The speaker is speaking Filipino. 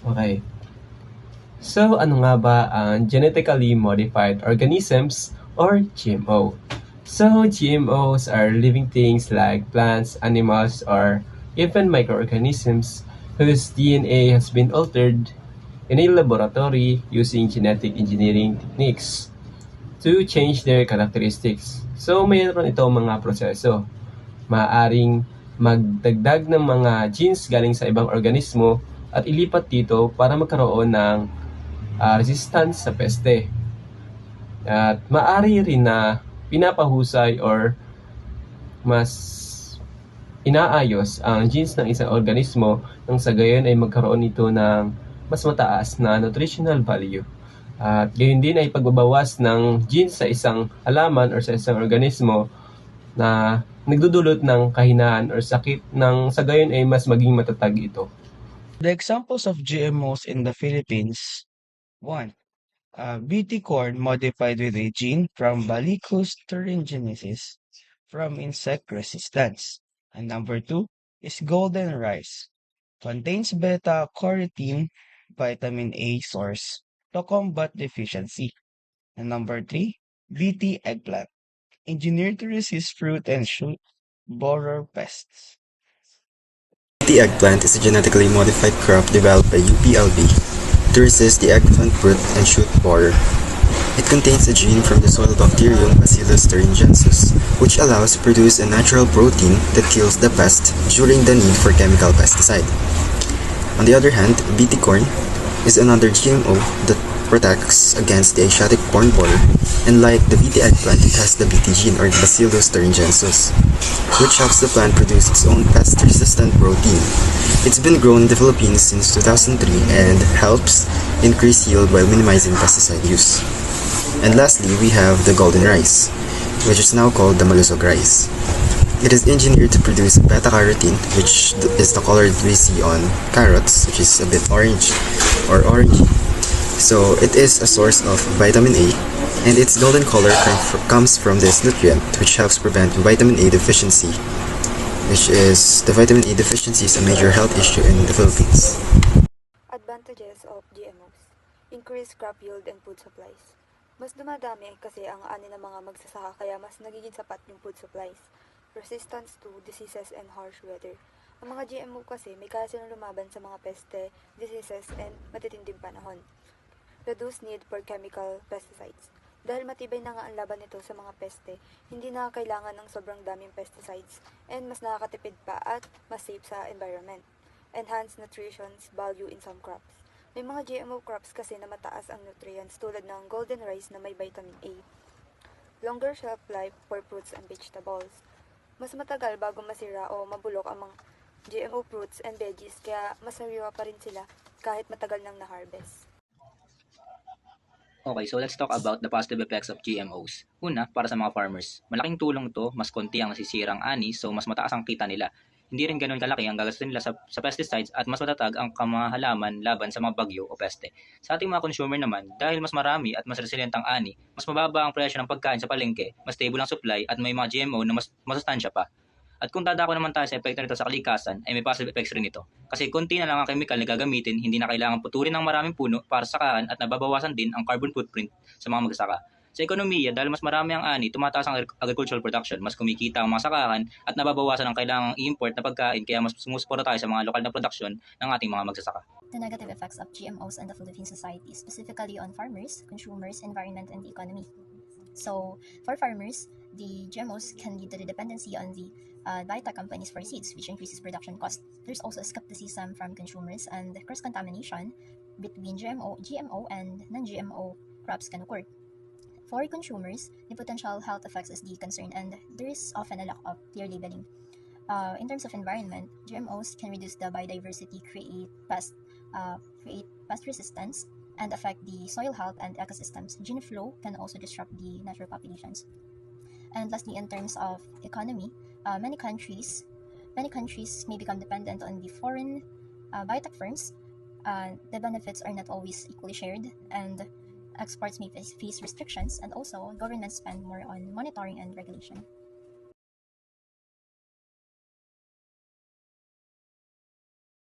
Okay. So, ano nga ba ang genetically modified organisms or GMO? So, GMOs are living things like plants, animals, or even microorganisms whose DNA has been altered in a laboratory using genetic engineering techniques to change their characteristics. So, mayroon itong mga proseso. Maaaring magdagdag ng mga genes galing sa ibang organismo at ilipat dito para magkaroon ng resistance sa peste. At maaari rin na pinapahusay or mas inaayos ang genes ng isang organismo nang sa gayon ay magkaroon ito ng mas mataas na nutritional value. At gayon din ay pagbabawas ng genes sa isang halaman or sa isang organismo na nagdudulot ng kahinaan or sakit nang sa gayon ay mas maging matatag ito. The examples of GMOs in the Philippines: 1. BT corn modified with a gene from Bacillus thuringiensis from insect resistance. And number 2 is golden rice. Contains beta-carotene, vitamin A source to combat deficiency. And number 3, BT eggplant. Engineered to resist fruit and shoot borer pests. The eggplant is a genetically modified crop developed by UPLB to resist the eggplant fruit and shoot borer. It contains a gene from the soil bacterium Bacillus thuringiensis, which allows to produce a natural protein that kills the pest during the need for chemical pesticide. On the other hand, BT corn is another GMO that protects against the Asiatic corn borer, and like the BT eggplant, it has the BT gene or Bacillus thuringiensis, which helps the plant produce its own pest-resistant protein. It's been grown in the Philippines since 2003 and helps increase yield while minimizing pesticide use. And lastly, we have the golden rice, which is now called the malusog rice. It is engineered to produce beta-carotene, which is the color that we see on carrots, which is a bit orange or orangey. So it is a source of vitamin A, and its golden color comes from this nutrient, which helps prevent vitamin A deficiency, which is the vitamin A deficiency is a major health issue in the Philippines. Advantages of GMOs: increased crop yield and food supplies. Mas dumadami kasi ang ani ng mga magsasaka kaya mas nagiging sapat yung food supplies. Resistance to diseases and harsh weather. Ang mga GMO kasi may kaya silang lumaban sa mga peste, diseases, and matitinding panahon. Reduced need for chemical pesticides. Dahil matibay na nga ang laban nito sa mga peste, hindi na kailangan ng sobrang daming pesticides and mas nakakatipid pa at mas safe sa environment. Enhanced nutrition value in some crops. May mga GMO crops kasi na mataas ang nutrients tulad ng golden rice na may vitamin A. Longer shelf life for fruits and vegetables. Mas matagal bago masira o mabulok ang mga GMO fruits and veggies kaya mas sariwa pa rin sila kahit matagal nang na-harvest. Okay, so let's talk about the positive effects of GMOs. Una, para sa mga farmers. Malaking tulong to, mas konti ang nasisirang ani, so mas mataas ang kita nila. Hindi rin ganoon kalaki ang gagastusin nila sa pesticides at mas matatag ang mga halaman laban sa mga bagyo o peste. Sa ating mga consumer naman, dahil mas marami at mas resilient ang ani, mas mababa ang presyo ng pagkain sa palengke, mas stable ang supply at may mga GMO na mas masustansya pa. At kung dadako naman tayo sa epekto nito sa kalikasan, ay may positive effects rin ito. Kasi konti na lang ang chemical na gagamitin, hindi na kailangan putulin ng maraming puno para sakahan at nababawasan din ang carbon footprint sa mga magsasaka. Sa ekonomiya, dahil mas marami ang ani, tumataas ang agricultural production, mas kumikita ang mga sakahan at nababawasan ang kailangang i-import na pagkain kaya mas sumusuporta tayo sa mga lokal na production ng ating mga magsasaka. The negative effects of GMOs on the Philippine society, specifically on farmers, consumers, environment, and the economy. So, for farmers, the GMOs can lead to the dependency on the biotech companies for seeds, which increases production cost. There's also skepticism from consumers, and cross-contamination between GMO and non-GMO crops can occur. For consumers, the potential health effects is the concern, and there is often a lack of clear labeling. In terms of environment, GMOs can reduce the biodiversity, create pest resistance, and affect the soil health and ecosystems. Gene flow can also disrupt the natural populations. And lastly, in terms of economy, many countries may become dependent on the foreign biotech firms. The benefits are not always equally shared, and exports may face restrictions, and also governments spend more on monitoring and regulation.